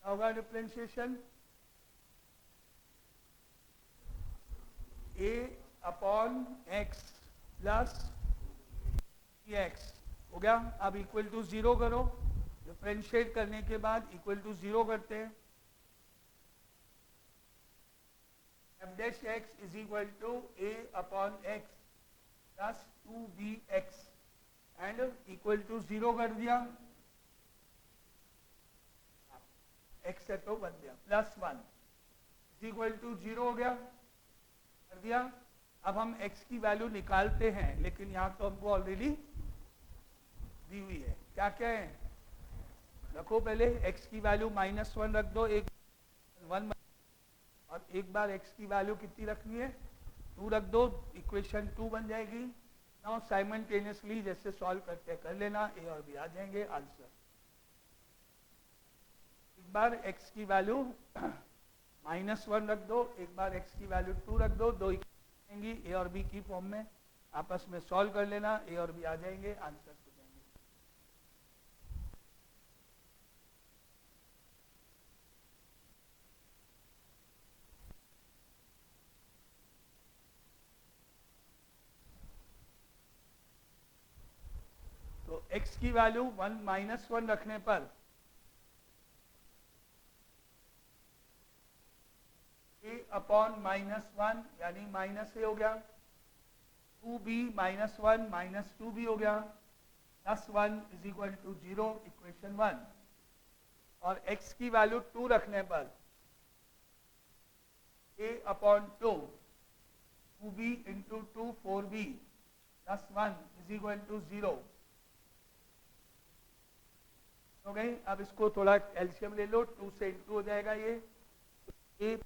होगा differentiation a upon x plus x हो गया। अब इक्वल टू 0 करो, डिफरेंशिएट करने के बाद इक्वल टू 0 करते हैं। F dash x is equal to a upon x plus 2bx and equal to 0 कर दिया, x है तो बन गया प्लस 1 इज इक्वल टू 0 हो गया, कर दिया। अब हम x की वैल्यू निकालते हैं, लेकिन यहाँ तो हमको ऑलरेडी दी हुई है। क्या क्या है, रखो पहले x की वैल्यू -1 रख दो, एक 1 और एक बार x की वैल्यू कितनी रखनी है 2 रख दो, इक्वेशन 2 बन जाएगी। नाउ साइमल्टेनियसली जैसे सॉल्व करते कर लेना, a और b आ जाएंगे आंसर। एक बार x की वैल्यू -1 रख दो, एक बार x की वैल्यू 2 रख दो, दो इक्वेशन a और b की फॉर्म में आपस में सॉल्व कर लेना, a और b आ जाएंगे आंसर हो जाएंगे। तो x की वैल्यू -1 रखने पर a अपॉन -1 यानी -a हो गया, 2b -1 -2b हो गया, plus 1 is equal to 0 equation 1। और x की वैल्यू 2 रखने पर a upon 2 2b into 2 4b plus 1 is equal to 0 हो गई। अब इसको थोड़ा एलसीएम ले लो, 2 से इंटू हो जाएगा, ये a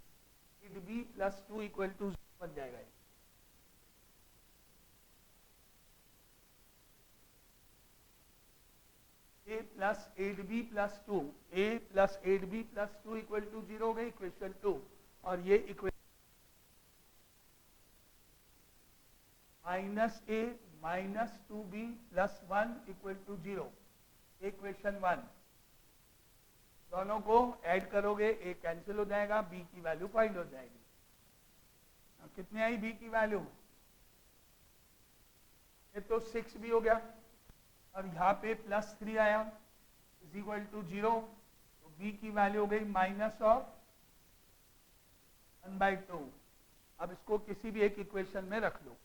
b plus 2 equal to बन जाएगा। a plus 8b plus 2 a plus 8b plus 2 equal to 0 हो गई इक्वेशन 2। और ये equation -a minus 2b plus 1 equal to 0 equation 1। दोनों को ऐड करोगे a कैंसिल हो जाएगा, b की वैल्यू फाइंड हो जाएगी। कितने आई b की वैल्यू, ये तो 6 भी हो गया, और यहाँ पे प्लस 3 आया इज इक्वल टू 0, तो b की वैल्यू हो गई -1/2। अब इसको किसी भी एक इक्वेशन में रख लो।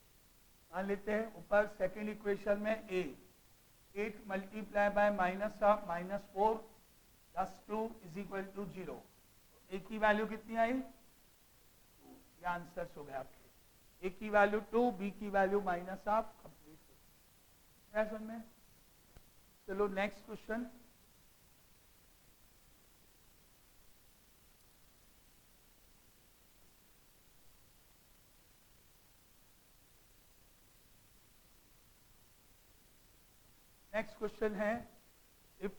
मान लेते हैं ऊपर सेकंड इक्वेशन में a 8 multiply by -4 plus 2 is equal to 0, a की वैल्यू कितनी आई, ये आंसर हो गया आपके। a की वैल्यू 2, b की वैल्यू -1/2 कंप्लीट है समझ में। चलो नेक्स्ट क्वेश्चन। नेक्स्ट क्वेश्चन है, if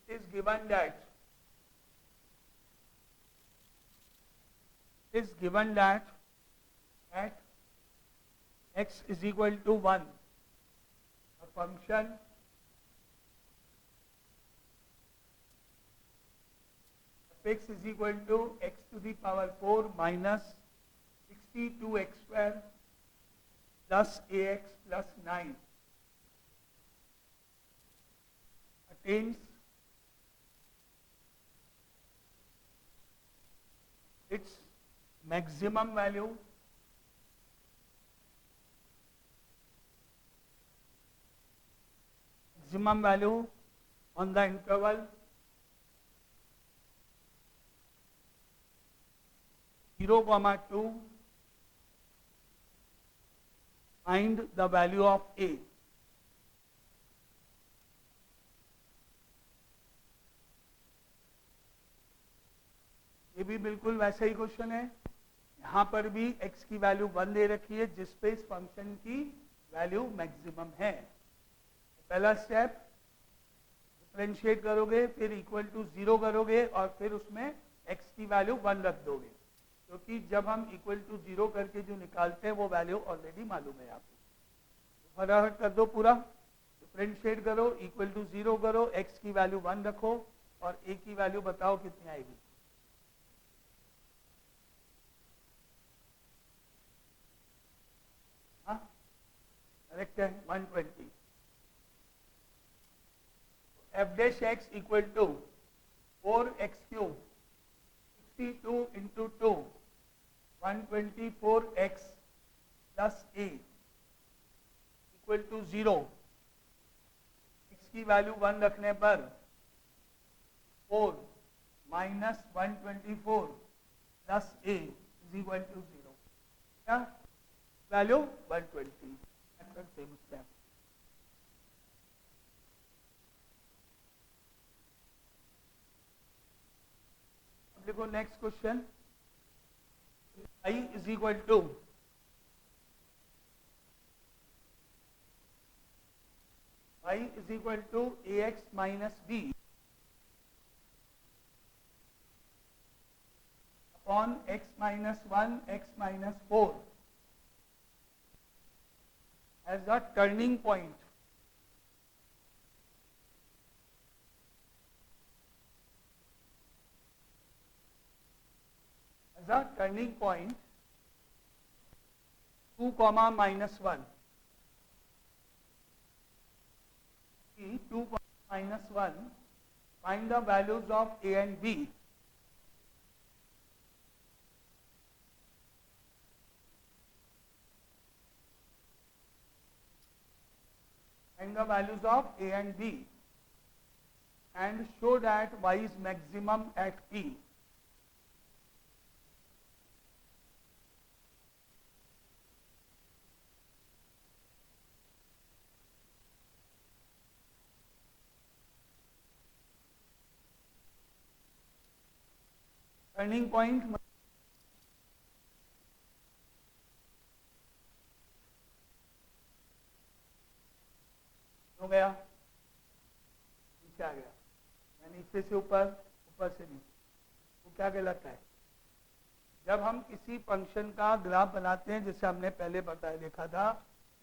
is given that x is equal to 1, a function f(x) is equal to x to the power 4 minus 62x square plus ax plus 9 attains its maximum value on the interval 0,2, find the value of a। ये भी बिल्कुल वैसा ही question है, यहाँ पर भी x की value 1 दे रखी है जिसपे इस फंक्शन की वैल्यू मैक्सिमम है। पहला स्टेप डिफरेंशिएट करोगे, फिर इक्वल टू 0 करोगे और फिर उसमें x की वैल्यू 1 रख दोगे, क्योंकि जब हम इक्वल टू 0 करके जो निकालते हैं वो वैल्यू ऑलरेडी मालूम है आपको। फटाफट कर दो पूरा, डिफरेंशिएट करो, इक्वल टू 0 करो, x की वैल्यू 1 रखो और a की वैल्यू बताओ कितनी आएगी। हाँ करेक्ट है 120। F dash X equal to 4x cube 62 into 2 124x plus a equal to 0। x की वैल्यू 1 रखने पर 4 minus 124 plus a is equal to 0। क्या वैल्यू 120। Same step. देखो next question, i is equal to y is equal to ax minus b upon x minus 1 x minus 4 as a turning point. As a turning point 2 comma minus 1. 2 minus 1, find the values of a and b. Find the values of a and b and show that y is maximum at p. Turning point हो गया, नीचे आ गया, या नीचे से ऊपर, ऊपर से नीचे, वो क्या कहलाता है? जब हम किसी फंक्शन का ग्राफ बनाते हैं, जैसे हमने पहले बताया देखा था,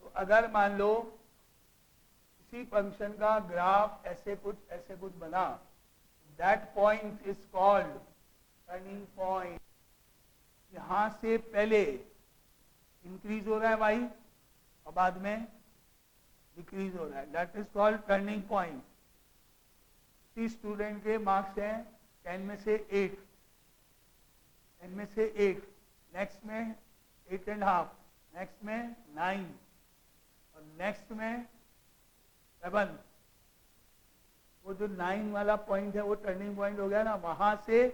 तो अगर मान लो किसी फंक्शन का ग्राफ ऐसे कुछ बना, that point is called turning point. यहां से पहले इंक्रीज हो रहा है y और बाद में डिक्रीज हो रहा है, that is called turning point. किसी स्टूडेंट के मार्क्स हैं 10 में से 8, 10 में से 8, नेक्स्ट में 8.5, नेक्स्ट में 9 और नेक्स्ट में 7। वो जो 9 वाला पॉइंट है वो टर्निंग पॉइंट हो गया ना, वहां से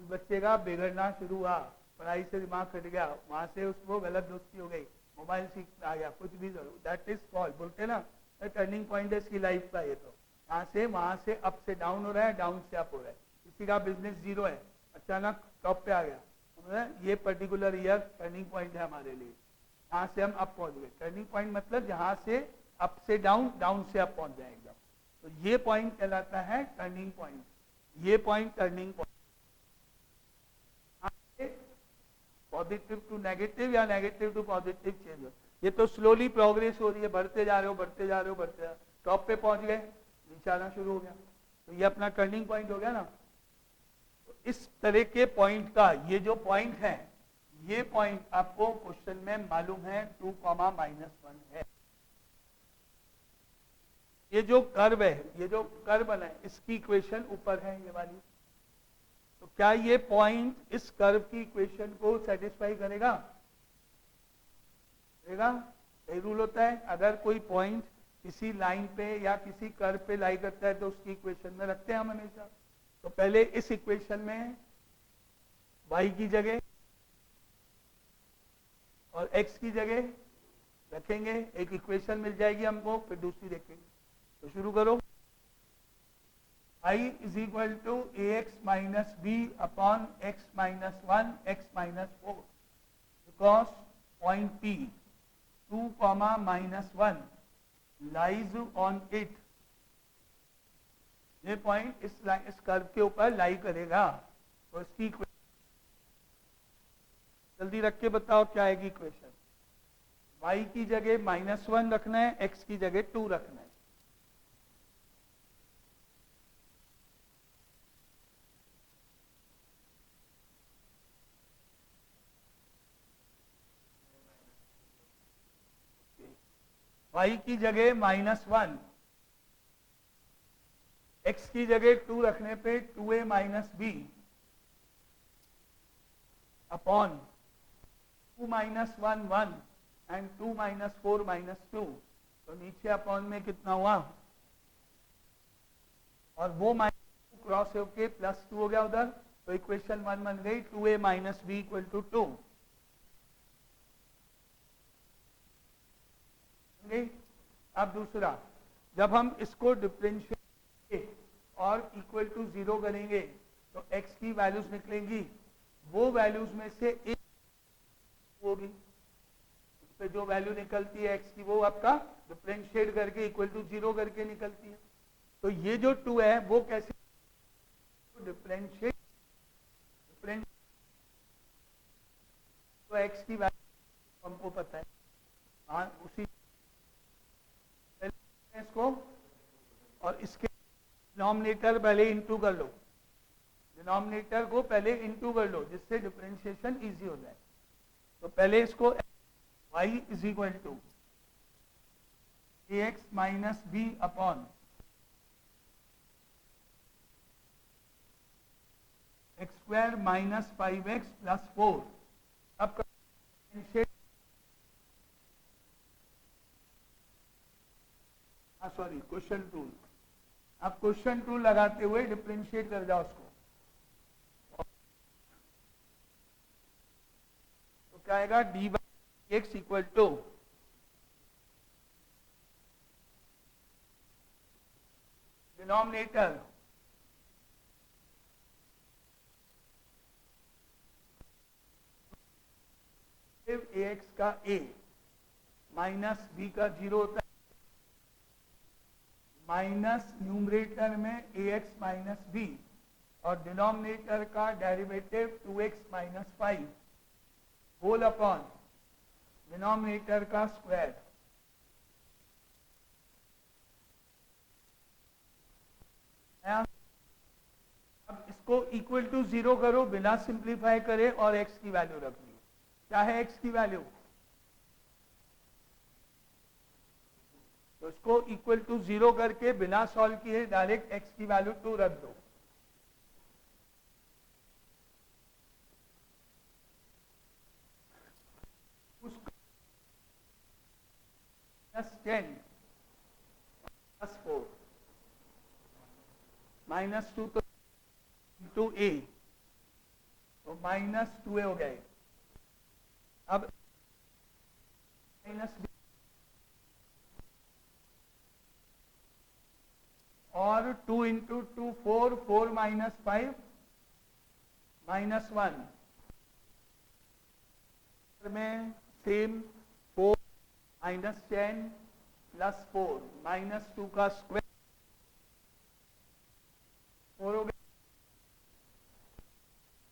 उस बच्चे का बिगड़ना शुरू हुआ, पढ़ाई से दिमाग कट गया, वहां से उसको गलत दोस्ती हो गई, मोबाइल सीख आ गया, कुछ भी जरूर, दैट इज कॉल्ड, बोलते ना टर्निंग पॉइंट है इसकी लाइफ का। ये तो यहाँ से वहां से अप से डाउन हो रहा है, डाउन से अप हो रहा है। किसी का बिजनेस 0 है, अचानक टॉप पे आ गया, ये पर्टिकुलर ईयर टर्निंग पॉइंट है हमारे लिए, यहाँ से हम अप पहुंच गए। टर्निंग पॉइंट मतलब यहाँ से अप से डाउन, डाउन से अप पहुंच जाए एकदम, तो ये पॉइंट कहलाता है टर्निंग पॉइंट। ये point turning point, positive to negative या नेगेटिव टू पॉजिटिव चेंज हो। ये तो स्लोली प्रोग्रेस हो रही है, बढ़ते जा रहे हो, बढ़ते जा रहे हो, बढ़ते जा रहे हो, टॉप पे पहुंच गए, नीचे आना शुरू हो गया, तो ये अपना टर्निंग पॉइंट हो गया ना। तो इस तरह के पॉइंट का ये जो पॉइंट है, ये पॉइंट आपको क्वेश्चन में मालूम है 2,-1 है। ये जो कर्व है, ये जो कर्व बना है, इसकी इक्वेशन ऊपर है ये वाली, तो क्या ये पॉइंट इस कर्व की इक्वेशन को सेटिस्फाई करेगा? करेगा? यही रूल होता है, अगर कोई पॉइंट किसी लाइन पे या किसी कर्व पे लाई करता है तो उसकी इक्वेशन में रखते हैं हम हमेशा। तो पहले इस इक्वेशन में y की जगह और x की जगह रखेंगे, एक इक्वेशन मिल जाएगी हमको, फिर दूसरी देखेंगे। तो शुरू करो। I is equal to ax minus b upon x minus 1 x minus 4 because point P 2,-1 lies on it। ये पॉइंट इस कर्व के ऊपर लाई करेगा, तो इसकी इक्वेशन जल्दी रख के बताओ क्या आएगी इक्वेशन। y की जगह -1 रखना है, x की जगह 2 रखना है। y की जगह -1, x की जगह 2 रखने पे 2a minus b upon 2 minus 1 1 and 2 minus 4 minus 2, तो नीचे अपॉन में कितना हुआ, और वो माइनस क्रॉस होके +2 हो गया उधर, तो इक्वेशन 1 बन गई 2a minus B equal to 2। अब दूसरा, जब हम इसको डिफरेंशिएट और इक्वल टू 0 करेंगे तो x की वैल्यूज निकलेंगी, वो वैल्यूज में से एक होगी, उस पे जो वैल्यू निकलती है x की वो आपका डिफरेंशिएट करके इक्वल टू 0 करके निकलती है। तो ये जो 2 है वो कैसे डिफरेंशिएट, तो x की वैल्यू हमको पता है, हाँ उसी इसको, और इसके डिनोमिनेटर पहले इंटू कर लो, डिनोमिनेटर को पहले इंटू कर लो जिससे डिफरेंशिएशन इजी हो जाए। तो पहले इसको y is equal to ax minus b upon x square minus 5x plus 4। अब सॉरी क्वेश्चन टूल, अब क्वेश्चन टूल लगाते हुए डिफरेंशिएट कर जाओ उसको, तो क्या आएगा d by x equal to denominator ax का a माइनस b का 0 होता है, माइनस न्यूमरेटर में ax माइनस बी, और डिनोमिनेटर का derivative 2x minus 5 whole upon denominator का स्क्वायर। अब इसको इक्वल टू 0 करो बिना सिंप्लीफाई करे और x की वैल्यू रख दी, क्या है x की वैल्यू, तो इसको इक्वल टू 0 करके बिना सॉल्व किए डायरेक्ट x की वैल्यू 2 रख दो। उसको +10 + 4 -2 तो इंटू a, तो -2a हो गया। अब माइनस और 2 इंटू 2 4, 4 माइनस 5 -1 में सेम 4 -10 प्लस 4 -2 का स्क्वायर 4 हो गया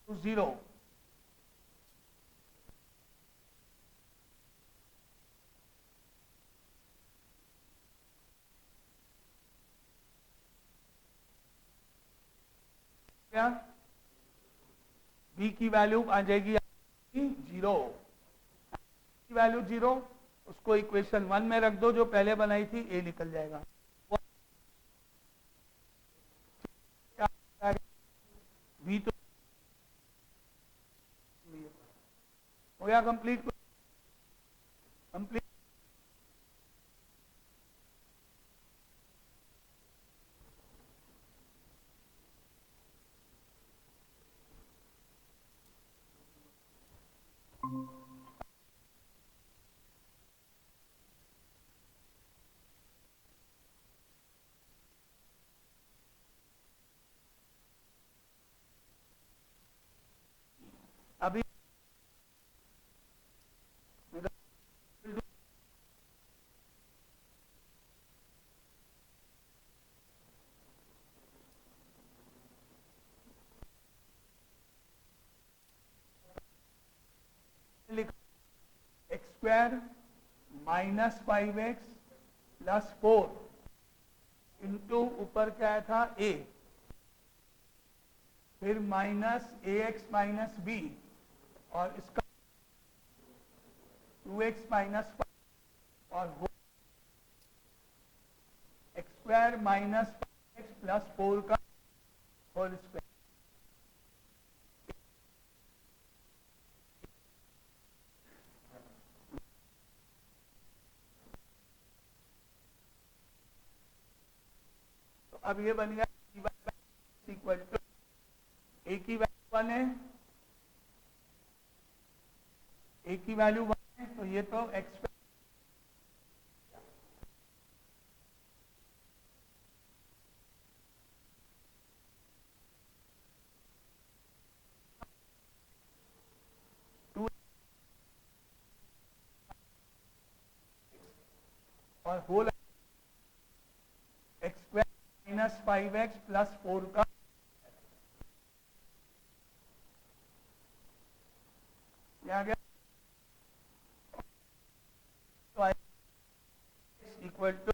0। क्या b की वैल्यू आ जाएगी 0, की वैल्यू 0, उसको इक्वेशन 1 में रख दो जो पहले बनाई थी, a निकल जाएगा। v तो हो गया कंप्लीट। अभी x square -5x plus 4 into ऊपर क्या था a, फिर -ax माइनस b और इसका 2x माइनस 5 और x square minus 5x plus 4 का होल स्क्वायर। तो अब ये बन गया इक्वल टू a की वैल्यू 1 है, a की वैल्यू 1 है, तो ये तो x और whole x square minus 5x plus 4 का आ गया, तो equal to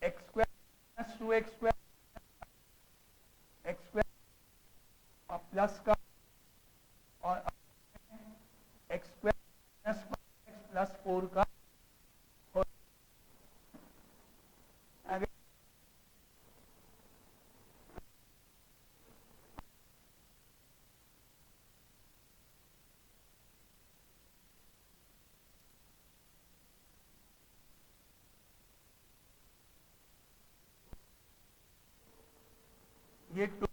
x square minus 2x square x square और प्लस का और x square minus 5x plus 4 का आगे। ये 2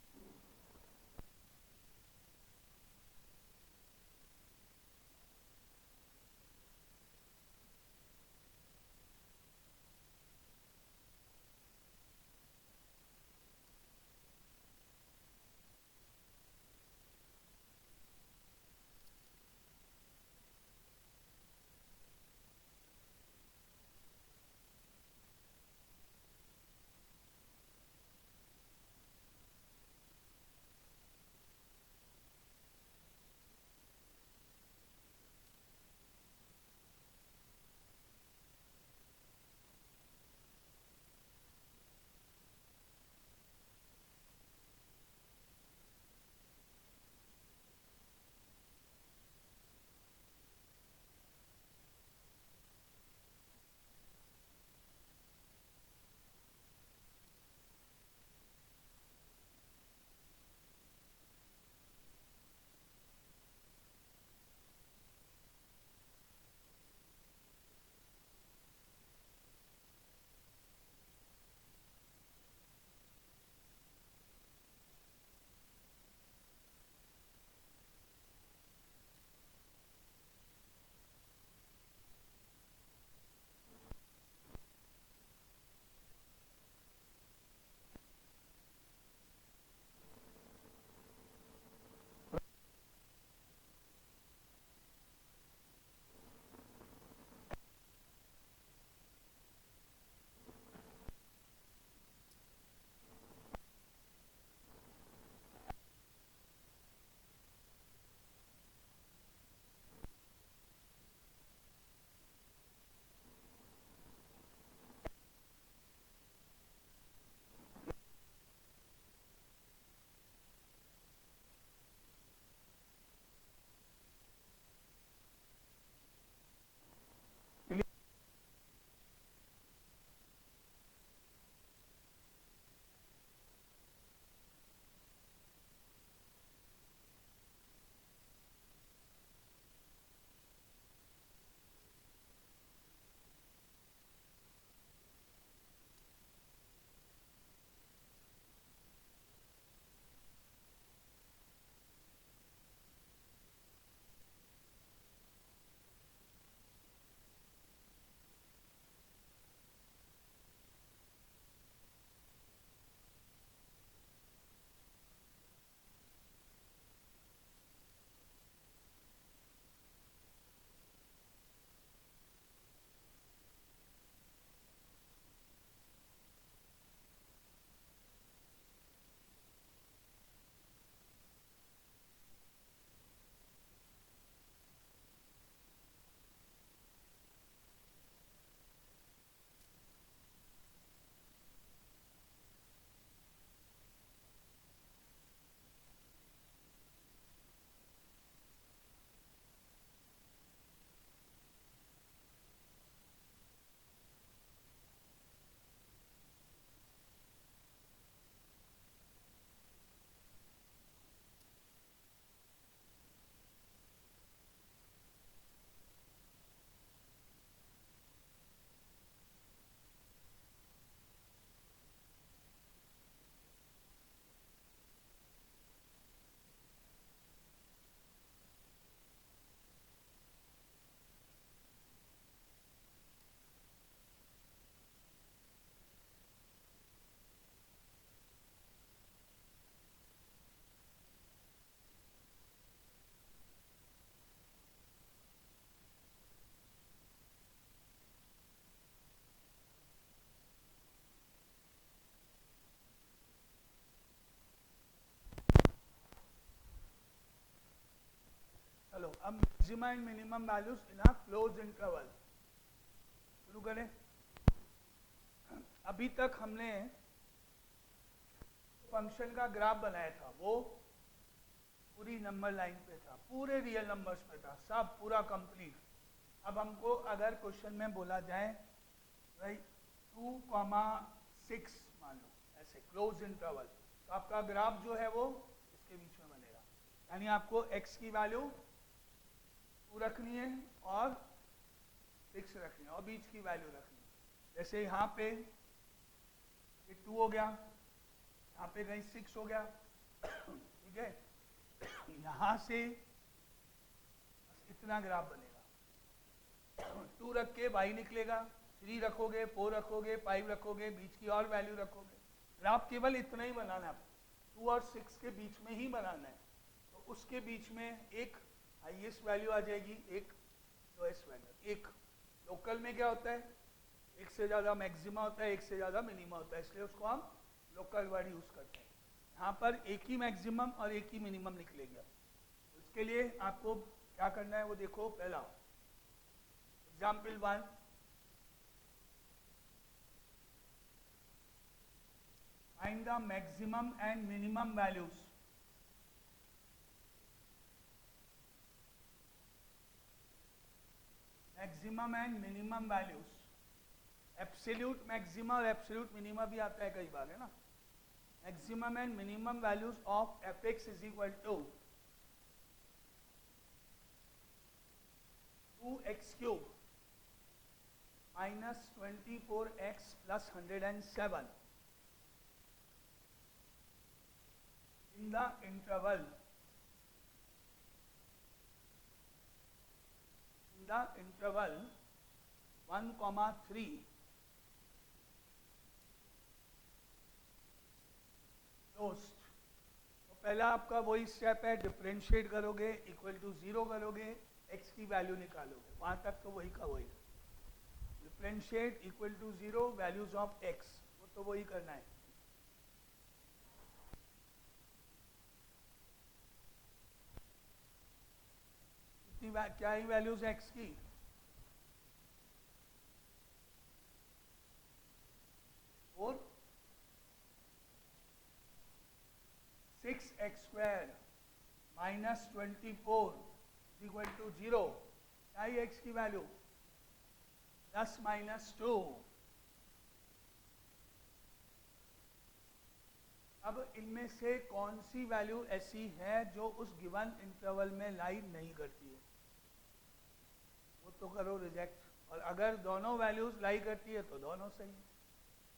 चलो अब maximum and minimum values in a close interval शुरू करें। अभी तक हमने फंक्शन का ग्राफ बनाया था वो पूरी नंबर लाइन पे था, पूरे रियल नंबर्स पे था, सब पूरा कंप्लीट। अब हमको अगर क्वेश्चन में बोला जाए भाई 2,6 मान लो ऐसे क्लोज इंटरवल, तो आपका ग्राफ जो है वो इसके बीच में बनेगा। यानी आपको x की वैल्यू 2 रखनी है और 6 रखनी है और बीच की वैल्यू रखनी है। जैसे यहाँ पे ये 2 हो गया, यहाँ पे कहीं 6 हो गया, ठीक है। यहाँ से इतना ग्राफ बनेगा। 2 रख के y निकलेगा, 3 रखोगे, 4 रखोगे, 5 रखोगे, बीच की और वैल्यू रखोगे। ग्राफ केवल इतना ही बनाना है, 2 और 6 के बीच में ही बनाना है। तो उसके बीच में एक हाईएस्ट वैल्यू आ जाएगी, एक लोएस्ट वैल्यू। एक लोकल में क्या होता है, एक से ज़्यादा मैक्सिमा होता है, एक से ज़्यादा मिनिमा होता है, इसलिए उसको हम लोकल वर्ड यूज़ करते हैं। यहाँ पर एक ही मैक्सिमम और एक ही मिनिमम निकलेगा। उसके लिए आपको क्या करना है वो देखो। पहला example 1, find the maximum and minimum values maximum and minimum values. Absolute maxima और एब्सोल्यूट मिनिमा भी आता है कई बार, है ना। Maximum and minimum values of fx is equal to 2x cube minus 24x plus 107 in the interval 1,3 closed. तो पहला आपका वही स्टेप है, डिफरेंशिएट करोगे, इक्वल टू 0 करोगे, x की वैल्यू निकालोगे। वहां तक तो वही का वही, differentiate equal to 0 values of x, वो तो वही करना है। क्या ही वैल्यूज x की, 4 6x² माइनस 24 इक्वल टू 0। क्या ही x की वैल्यू 10 माइनस 2। अब इनमें से कौन सी वैल्यू ऐसी है जो उस गिवन इंटरवल में लाई नहीं करती है, वो तो करो रिजेक्ट। और अगर दोनों वैल्यूज लाई करती है तो दोनों सही है,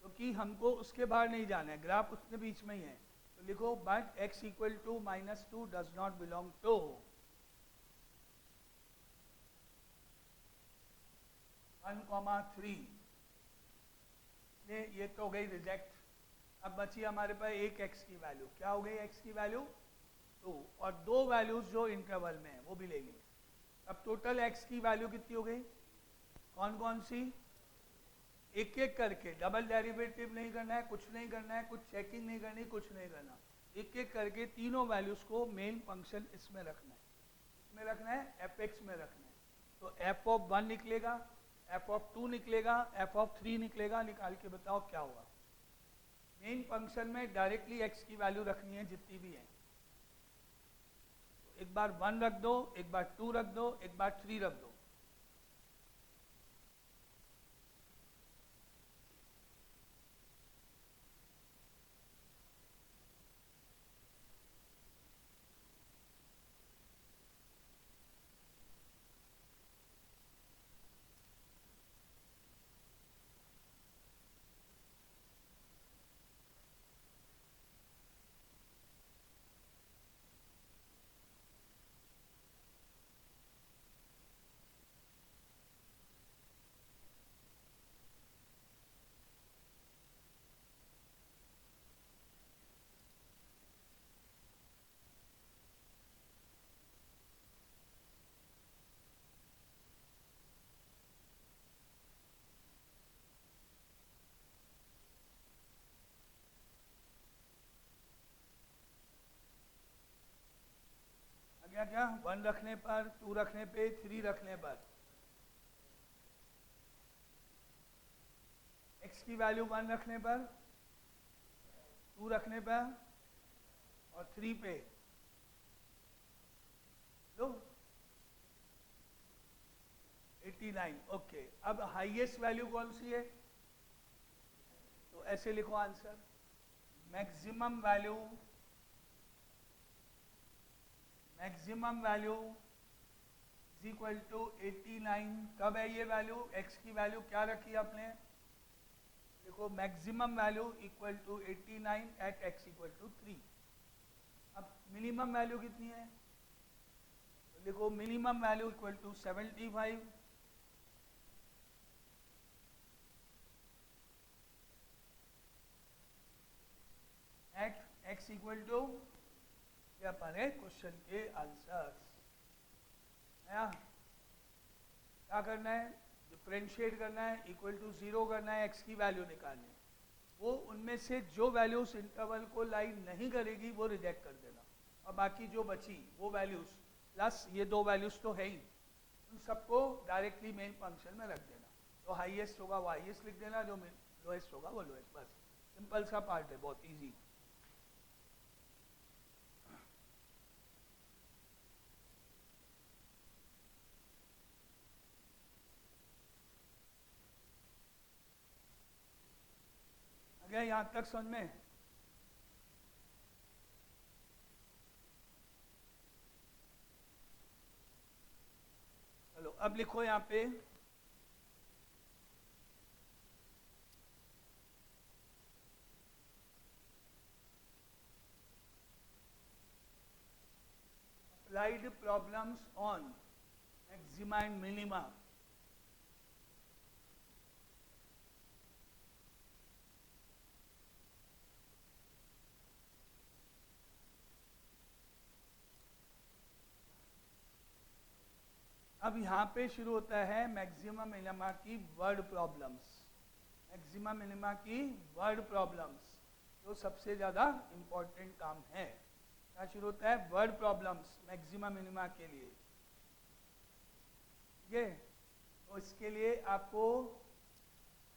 क्योंकि हमको उसके बाहर नहीं जाना है, ग्राफ उसके बीच में ही है। तो लिखो but x equal to -2 does not belong to 1,3। ये तो हो गई रिजेक्ट। अब बची हमारे पास एक x की वैल्यू, क्या हो गई x की वैल्यू 2, और दो वैल्यूज जो इंटरवल में है वो भी लेंगे। अब टोटल x की वैल्यू कितनी हो गई, कौन कौन सी, एक एक करके, डबल डेरिवेटिव नहीं करना है, कुछ नहीं करना है, कुछ चेकिंग नहीं करनी, कुछ नहीं करना, एक एक करके तीनों वैल्यूज को मेन फंक्शन इसमें रखना है। इसमें रखना है, fx में रखना है। तो f(1) निकलेगा, f(2) निकलेगा, f(3) निकलेगा। निकाल के बताओ क्या होगा। मेन फंक्शन में डायरेक्टली x की वैल्यू रखनी है जितनी भी है। एक बार 1 रख दो, एक बार 2 रख दो, एक बार 3 रख दो। क्या क्या 1 रखने पर, 2 रखने पे, 3 रखने पर, x की वैल्यू 1 रखने पर, 2 रखने पर और 3 पे लो 89। ओके, अब हाईएस्ट वैल्यू कौन सी है? तो ऐसे लिखो answer, maximum value is equal to 89। कब है ये वैल्यू? x की वैल्यू क्या रखी आपने? देखो maximum value equal to 89 at x equal to 3। अब मिनिमम वैल्यू कितनी है? तो देखो minimum value equal to 75 at x equal to, ये अपन है क्वेश्चन के आंसर्स। क्या करना है? डिफरेंशिएट करना है, इक्वल टू 0 करना है, x की वैल्यू निकालनी है। वो उनमें से जो वैल्यूज इंटरवल को लाई नहीं करेगी वो रिजेक्ट कर देना, और बाकी जो बची वो वैल्यूज प्लस ये 2 वैल्यूज तो है ही, उन सबको डायरेक्टली मेन फंक्शन में रख देना। तो हाईएस्ट होगा वो हाईएस्ट लिख देना, जो लोएस्ट होगा वो लोएस्ट। बस सिंपल सा पार्ट है, बहुत ईजी। गया यहां तक समझ में? चलो अब लिखो यहां पे applied problems on maxima and minima। अब यहाँ पे शुरू होता है मैक्सिमा मिनिमा की वर्ड प्रॉब्लम्स। मैक्सिमा मिनिमा की वर्ड प्रॉब्लम्स जो सबसे ज़्यादा इम्पोर्टेंट काम है। क्या शुरू होता है? वर्ड प्रॉब्लम्स मैक्सिमा मिनिमा के लिए। ठीक है, तो इसके लिए आपको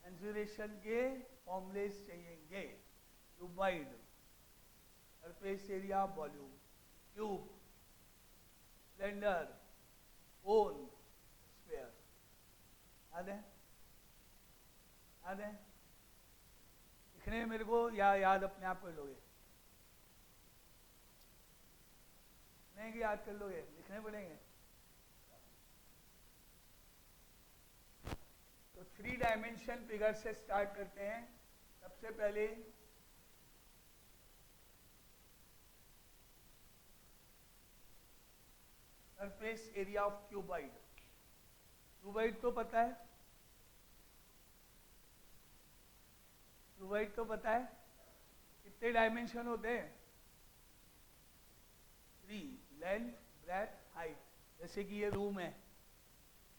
कंजर्वेशन के फॉर्मूलेस चाहिएंगे। Cuboid, surface area, volume, cube, cylinder, cone, sphere. याद है? याद है? लिखने में मेरे को या याद अपने आप कर लोगे? नहीं कि याद कर लोगे, लिखने पड़ेंगे। तो 3 डायमेंशन फिगर से स्टार्ट करते हैं। सबसे पहले surface area of cuboid. Cuboid तो पता है, क्यूबाइड तो पता है। कितने डायमेंशन होते हैं? 3, लेंथ, ब्रेथ, हाइट। जैसे कि ये रूम है,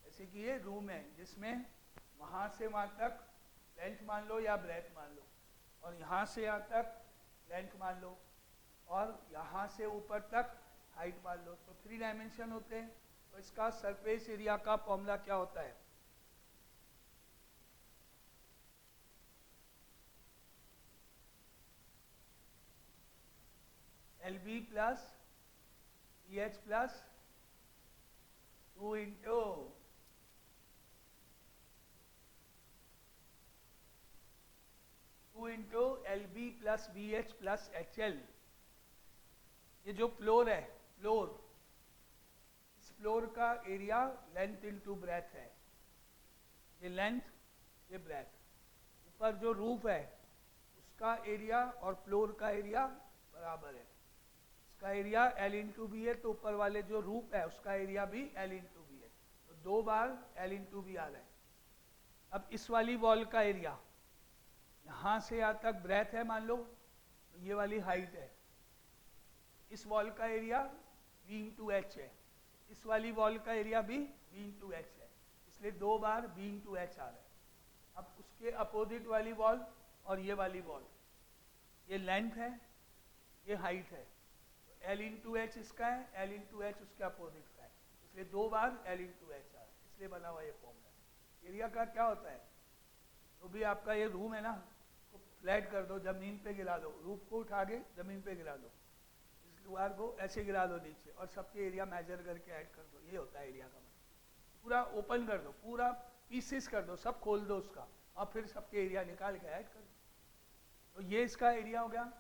जैसे कि ये रूम है जिसमें वहां से वहां तक लेंथ मान लो या ब्रेथ मान लो, और यहाँ से यहाँ तक लेंथ मान लो, और यहाँ से ऊपर तक हाइट मान लो। तो 3 डायमेंशन होते हैं। तो इसका सरफेस एरिया का फॉर्मूला क्या होता है? LB plus EH plus 2 into LB plus BH plus HL। ये जो फ्लोर है, फ्लोर, इस फ्लोर का एरिया लेंथ इनटू ब्रेथ है। ये लेंथ, ये ब्रेथ। ऊपर जो रूफ है उसका एरिया और फ्लोर का एरिया बराबर है। इसका एरिया L इंटू बी है, तो ऊपर वाले जो रूफ है उसका एरिया भी L इंटू बी है। तो 2 बार L इंटू बी आ रहा है। अब इस वाली वॉल का एरिया, यहाँ से यहाँ तक ब्रेथ है मान लो, तो ये वाली हाइट है। इस वॉल का एरिया V इंटू एच है, इस वाली वॉल का एरिया भी V इंटू एच है, इसलिए 2 बार V इंटू एच आ रहा है। अब उसके अपोजिट वाली वॉल और ये वाली वॉल, ये लेंथ है, ये हाइट है, तो L इंटू एच इसका है, L इंटू एच उसके अपोजिट का है, इसलिए 2 बार L इंटू एच आ रहा है, इसलिए बना हुआ ये फॉर्मूला। एरिया का क्या होता है, तो भी आपका ये रूम है ना, उसको फ्लैट कर दो, जमीन पे गिरा दो, रूफ को उठा के जमीन पे गिरा दो, इस दीवार को ऐसे गिरा दो नीचे, और सबके एरिया मेजर करके ऐड कर दो, ये होता है एरिया का मतलब। पूरा ओपन कर दो, पूरा पीसेस कर दो, सब खोल दो उसका, और फिर सबके एरिया निकाल के ऐड कर दो, तो ये इसका एरिया हो गया।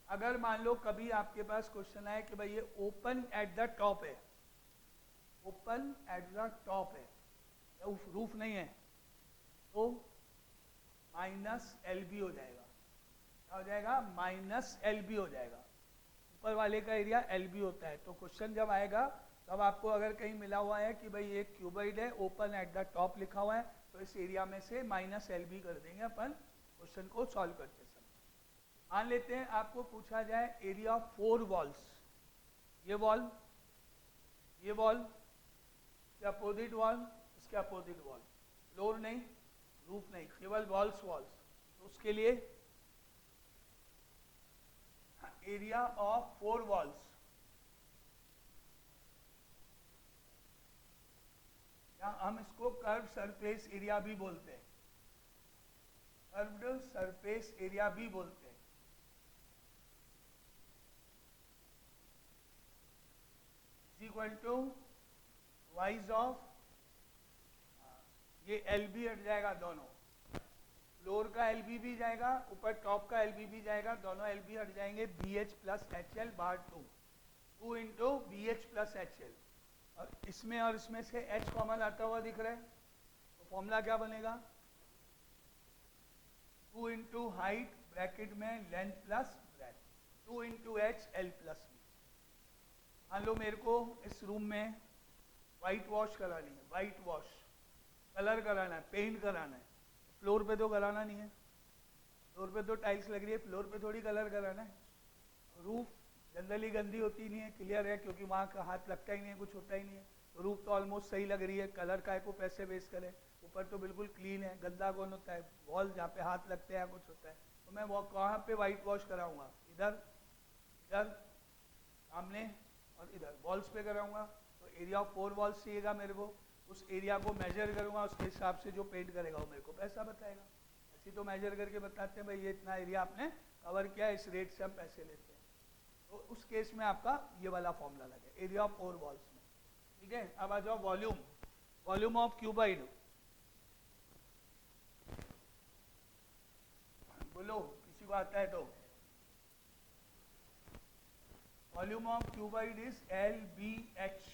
अगर मान लो कभी आपके पास क्वेश्चन आए कि भाई ये ओपन एट द टॉप है, ओपन एट द टॉप है, रूफ नहीं है, तो माइनस एल बी हो जाएगा, क्या हो जाएगा, माइनस एल बी हो जाएगा, ऊपर वाले का एरिया एल बी होता है। तो क्वेश्चन जब आएगा तब आपको अगर कहीं मिला हुआ है कि भाई ये क्यूबॉइड है, ओपन एट द टॉप लिखा हुआ है, तो इस एरिया में से माइनस एल बी कर देंगे अपन क्वेश्चन को सॉल्व करते समय। मान लेते हैं आपको पूछा जाए एरिया ऑफ 4 वॉल्स, ये वॉल, ये वॉल, इसके अपोजिट वॉल, इसके अपोजिट वॉल, फ्लोर नहीं, रूफ नहीं, केवल वॉल्स वॉल्स, तो उसके लिए एरिया ऑफ 4 वॉल्स, या हम इसको कर्व सरफेस एरिया भी बोलते हैं, कर्व्ड सरफेस एरिया भी बोलते हैं। इक्वल टू वाइज ऑफ, ये एल बी हट जाएगा दोनों, फ्लोर का एल बी भी जाएगा, ऊपर टॉप का एल बी भी जाएगा, दोनों एल बी हट जाएंगे, b h plus h l bar 2 into b h plus h l, और इसमें से h कॉमन आता हुआ दिख रहा है, तो फॉर्मूला क्या बनेगा, 2 इंटू हाइट ब्रैकेट में length plus breadth, 2 into h l plus b. मान लो मेरे को इस रूम में वाइट वॉश करानी है, वाइट वॉश कलर कराना है, पेंट कराना है, फ्लोर पे तो कराना नहीं है, फ्लोर पे तो टाइल्स लग रही है, फ्लोर पे थोड़ी कलर कराना है। रूफ जनरली गंदी होती नहीं है, क्लियर है, क्योंकि वहाँ का हाथ लगता ही नहीं है, कुछ होता ही नहीं है, तो रूफ तो ऑलमोस्ट सही लग रही है, कलर का को पैसे वेस्ट करे, ऊपर तो बिल्कुल क्लीन है, गंदा कौन होता है, वॉल जहाँ पे हाथ लगते हैं कुछ होता है, तो मैं वो कहाँ पे वाइट वॉश कराऊंगा, इधर, इधर सामने और इधर वॉल्स पे कराऊंगा, तो एरिया ऑफ 4 वॉल्स चाहिएगा मेरे को, उस एरिया को मेजर करूंगा, उसके हिसाब से जो पेंट करेगा वो मेरे को पैसा बताएगा। ऐसे तो मेजर करके बताते हैं भाई ये इतना एरिया आपने कवर किया, इस रेट से हम पैसे लेते हैं, तो उस केस में आपका ये वाला फॉर्मूला लगे एरिया ऑफ 4 वॉल्स में। ठीक है, अब आ जाओ वॉल्यूम, वॉल्यूम ऑफ क्यूबॉइड, बोलो किसी को आता है तो, volume of cuboid is l b h.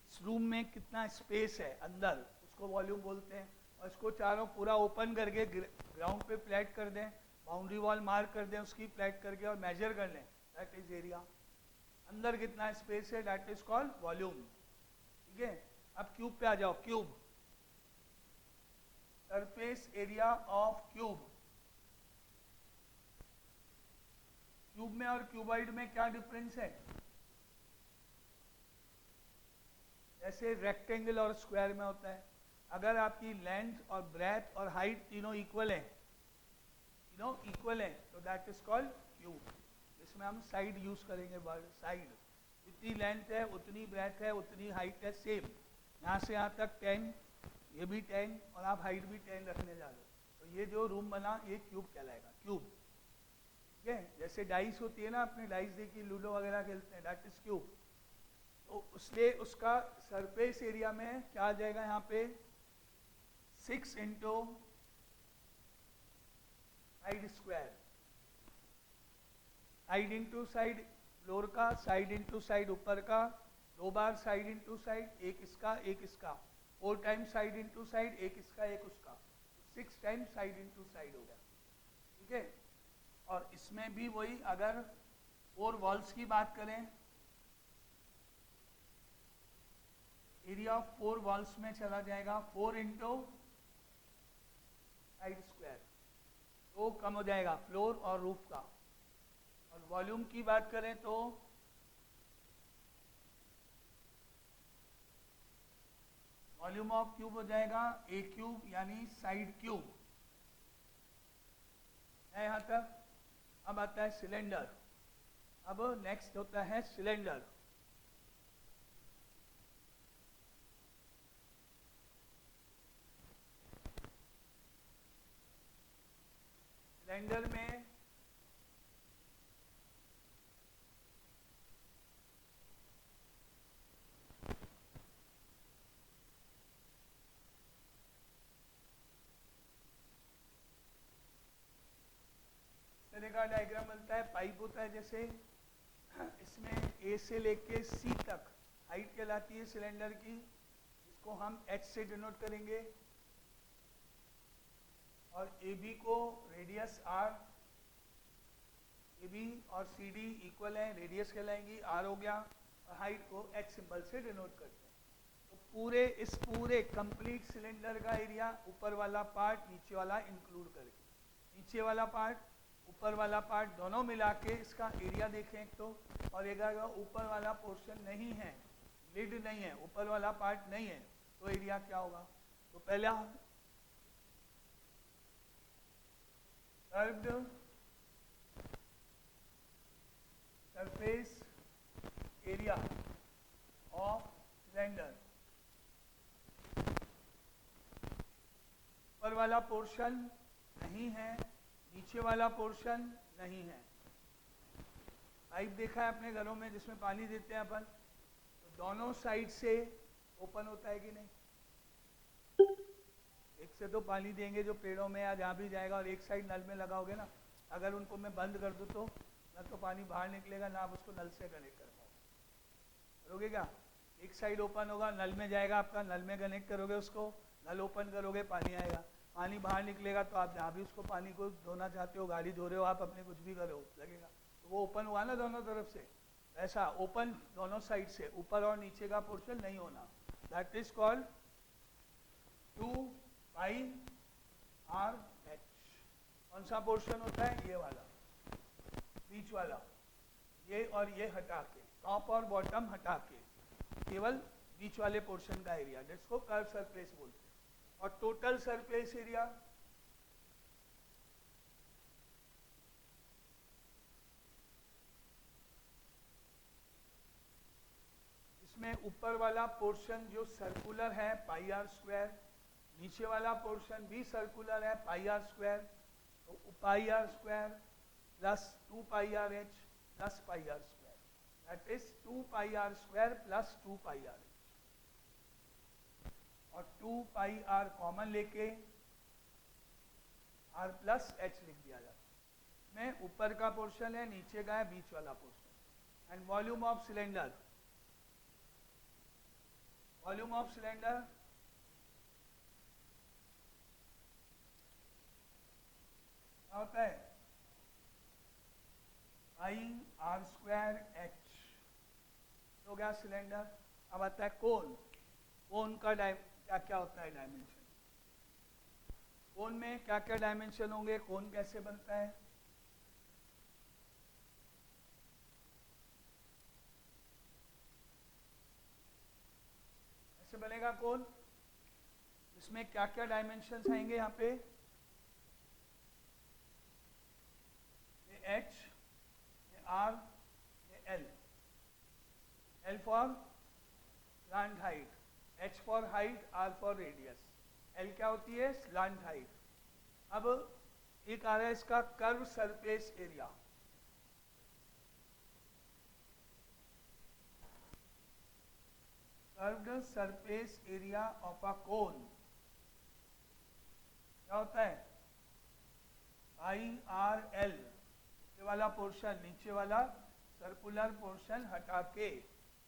इस रूम में कितना स्पेस है अंदर, उसको वॉल्यूम बोलते हैं, और इसको चारों पूरा ओपन करके ग्राउंड पे फ्लैट कर दें, बाउंड्री वॉल मार्क कर दें उसकी फ्लैट करके, और मेजर कर लें, दैट इज एरिया। अंदर कितना स्पेस है, दैट इज कॉल्ड वॉल्यूम। ठीक है, अब क्यूब पे आ जाओ, cube, surface area of cube. Cube में और क्यूबॉइड में क्या डिफरेंस है, जैसे रेक्टेंगल और स्क्वायर में होता है, अगर आपकी लेंथ और ब्रेथ और हाइट तीनों इक्वल है, तीनों इक्वल है, तो दैट इज कॉल्ड क्यूब। इसमें हम साइड यूज करेंगे, वर्ड साइड, जितनी लेंथ है उतनी ब्रेथ है उतनी हाइट है, सेम यहाँ से यहाँ तक 10, ये भी 10, और आप हाइट भी 10 रखने जा रहे हो, तो ये जो रूम बना ये क्यूब कहलाएगा, क्यूब। ठीक है, जैसे डाइस होती है ना, आपने डाइस देखी, लूडो वगैरह खेलते हैं, दैट इज क्यूब। तो उसलिए उसका सरफेस एरिया में क्या आ जाएगा, यहाँ पे 6 into side square, side into side floor का, साइड इंटू साइड ऊपर का, 2 बार साइड इंटू साइड, एक इसका एक इसका, 4 टाइम्स साइड इंटू साइड, एक इसका एक उसका, 6 टाइम्स साइड इंटू साइड हो गया। ठीक है, और इसमें भी वही, अगर 4 वॉल्स की बात करें, एरिया ऑफ 4 वॉल्स में चला जाएगा 4 इंटू साइड स्क्वायर, तो कम हो जाएगा फ्लोर और रूफ का। और वॉल्यूम की बात करें तो वॉल्यूम ऑफ क्यूब हो जाएगा ए क्यूब, यानी साइड क्यूब है यहाँ तक, अब आता है सिलेंडर। अब नेक्स्ट होता है सिलेंडर। सिलेंडर में तरह का डायग्राम बनता है। पाइप होता है जैसे, इसमें ए से लेके सी तक हाइट कहलाती है सिलेंडर की, इसको हम एच से डिनोट करेंगे, और ए बी को रेडियस आर, ए बी और सी डी इक्वल है, रेडियस कहलाएंगी, आर हो गया, और हाइट को एच सिंबल से डिनोट करते हैं। तो पूरे इस पूरे कंप्लीट सिलेंडर का एरिया, ऊपर वाला पार्ट नीचे वाला इंक्लूड करके, नीचे वाला पार्ट ऊपर वाला पार्ट दोनों मिला के इसका एरिया देखें तो, और एक अगर ऊपर वाला पोर्शन नहीं है, लिड नहीं है, ऊपर वाला पार्ट नहीं है, तो एरिया क्या होगा? तो पहला curved surface area of cylinder, ऊपर वाला पोर्शन नहीं है, नीचे वाला पोर्शन नहीं है। पाइप देखा है अपने घरों में जिसमें पानी देते हैं अपन, तो दोनों साइड से ओपन होता है कि नहीं? एक से तो पानी देंगे जो पेड़ों में या जहाँ भी जाएगा, और एक साइड नल में लगाओगे ना, अगर उनको मैं बंद कर दूँ तो ना तो पानी बाहर निकलेगा, ना आप उसको नल से कनेक्ट कर पाओगे। करोगे क्या? एक साइड ओपन होगा, नल में जाएगा आपका, नल में कनेक्ट करोगे उसको, नल ओपन करोगे, पानी आएगा, पानी बाहर निकलेगा, तो आप जहाँ भी उसको पानी को धोना चाहते हो, गाड़ी धो रहे हो आप, अपने कुछ भी करो लगेगा, तो वो ओपन हुआ ना दोनों तरफ से। ऐसा ओपन दोनों साइड से, ऊपर और नीचे का पोर्शन नहीं होना, that is called 2πr h। कौन सा पोर्शन होता है? ये वाला, बीच वाला, ये और ये हटा के, टॉप और बॉटम हटा के, केवल बीच वाले पोर्शन का एरिया, जिसको कर्व सरफेस बोलते हैं। और टोटल सरफेस एरिया इसमें ऊपर वाला पोर्शन जो सर्कुलर है पाई आर स्क्वायर, नीचे वाला पोर्शन भी सर्कुलर है पाई आर स्क्वायर, तो pi are square plus 2πrh plus pi are square, that is 2πr square plus 2πrh, और 2πr कॉमन लेके r प्लस h लिख दिया जाता है। में ऊपर का पोर्शन है, नीचे का है, बीच वाला portion. And volume of cylinder, volume of cylinder क्या होता है? आई आर स्क्वायर एच हो गया सिलेंडर। अब आता है कोन। कोन का क्या क्या होता है डायमेंशन? कोन में क्या क्या डायमेंशन होंगे? कोन कैसे बनता है? ऐसे बनेगा कोन। इसमें क्या क्या डायमेंशंस आएंगे यहाँ पे? ये h, ये r, ये l। l for slant height, h for height, r for radius. l क्या होती है? Slant height. अब एक आ रहा है इसका curve surface area. Curved surface area of a cone क्या होता है? आई आर एल, ये वाला पोर्शन, नीचे वाला सर्कुलर पोर्शन हटा के,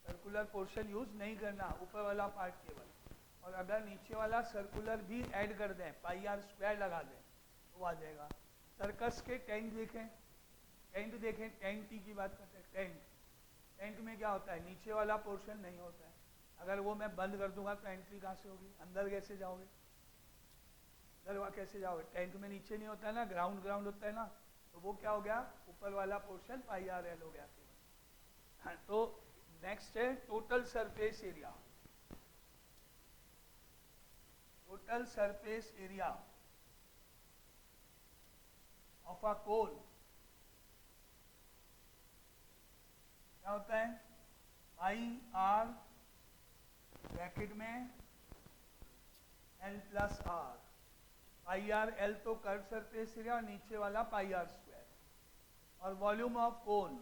सर्कुलर पोर्शन यूज नहीं करना, ऊपर वाला पार्ट केवल। और अगर नीचे वाला सर्कुलर भी ऐड कर दें, पाई आर स्क्वायर लगा दें, तो आ जाएगा। सर्कस के टेंट देखें, टेंट देखें, टेंट की बात करते हैं। टेंट, टेंट में क्या होता है? नीचे वाला पोर्शन नहीं होता है। अगर वो मैं बंद कर दूंगा तो एंट्री कहाँ से होगी? अंदर कैसे जाओगे? अंदर वहाँ कैसे जाओगे? टेंट में नीचे नहीं होता है ना, ग्राउंड ग्राउंड होता है ना, तो वो क्या हो गया? ऊपर वाला पोर्शन पाई आर एल हो गया। हाँ, तो नेक्स्ट है total surface area. Total surface area of a cone क्या होता है, पाई आर ब्रैकेट में L plus R, pi R L तो कर्व सरफेस एरिया, नीचे वाला पाई आर स्क्वायर, और volume of cone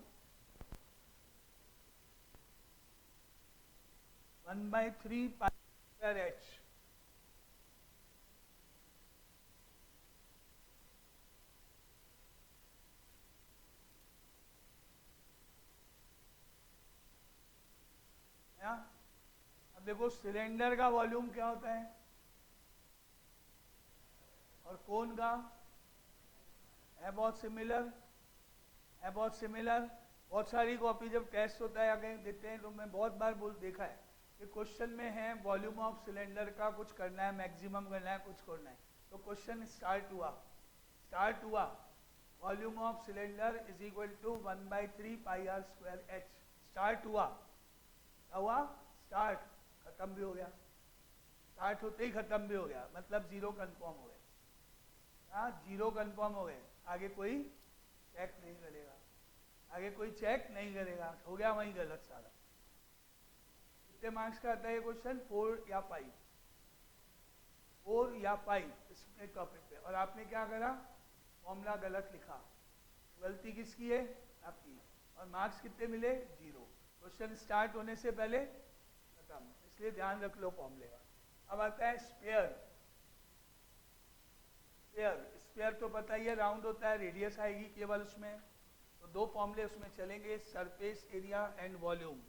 1/3 pi square H. अब देखो सिलेंडर का वॉल्यूम क्या होता है और कोन का है बहुत सिमिलर, है बहुत सिमिलर। बहुत सारी कॉपी जब टेस्ट होता है या कहीं देते हैं तो मैं बहुत बार देखा है कि क्वेश्चन में है वॉल्यूम ऑफ सिलेंडर का कुछ करना है, मैक्सिमम करना है, कुछ करना है, तो क्वेश्चन स्टार्ट हुआ volume of cylinder is equal to 1/3 pi are square h. Start हुआ, स्टार्ट, खत्म भी हो गया, स्टार्ट होते ही खत्म भी हो गया, मतलब जीरो कंफर्म हो गए। हाँ, जीरो कंफर्म हो गए, आगे कोई चेक नहीं करेगा, हो गया वहीं गलत सारा। कितने मार्क्स का आता है ये क्वेश्चन, 4 या 5, 4 या 5 इसमें टॉपिक पे। और आपने क्या करा, फॉर्मूला गलत लिखा, गलती किसकी है, आपकी, और मार्क्स कितने मिले, 0। क्वेश्चन स्टार्ट होने से पहले खत्म, इसलिए ध्यान रख लो फॉर्मूले का। अब आता है स्फीयर। स्फीयर तो पता ही है, राउंड होता है, रेडियस आएगी केवल उसमें, तो दो फॉर्मूले उसमें चलेंगे, surface area and volume.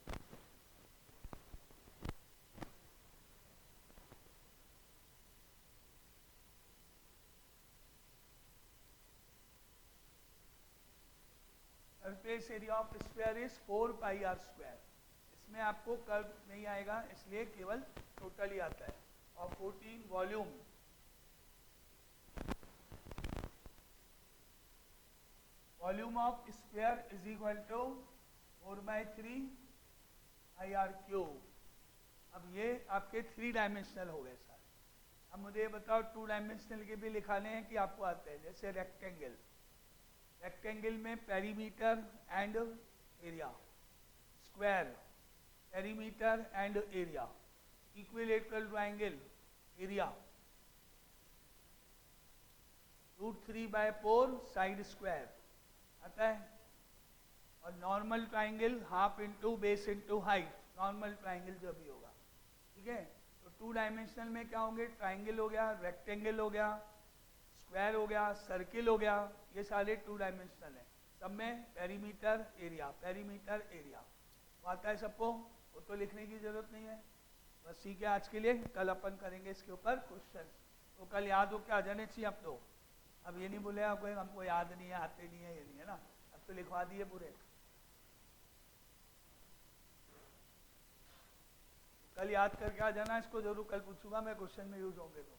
Surface area of sphere is 4 pi are square. इसमें आपको कर्व नहीं आएगा, इसलिए केवल टोटल ही आता है। और 14 volume, volume of sphere is equal to 4/3 आई आर क्यूब। अब ये आपके 3 डायमेंशनल हो गए सारे। अब मुझे ये बताओ 2 डायमेंशनल के भी लिखाने हैं कि आपको आते हैं, जैसे रेक्टेंगल, रेक्टेंगल में perimeter and area, square perimeter and area, equilateral triangle area √3/4 side square आता है, और normal triangle half into base into height, normal triangle जो भी होगा, ठीक है। तो 2 डायमेंशनल में क्या होंगे, ट्राइंगल हो गया, रेक्टेंगल हो गया, स्क्वायर हो गया, सर्किल हो गया, ये सारे 2 डायमेंशनल हैं। सब में पेरीमीटर एरिया वो आता है सबको, वो तो लिखने की जरूरत नहीं है, बस ठीक है। आज के लिए कल अपन करेंगे इसके ऊपर क्वेश्चन, तो कल याद हो क्या जाने चाहिए अब तो। अब ये नहीं बोले आपको हमको याद नहीं है, आते नहीं है, ये नहीं है ना, अब तो लिखवा दिए पूरे। कल याद करके आ जाना, इसको जरूर कल पूछूंगा मैं, क्वेश्चन में यूज होंगे तो।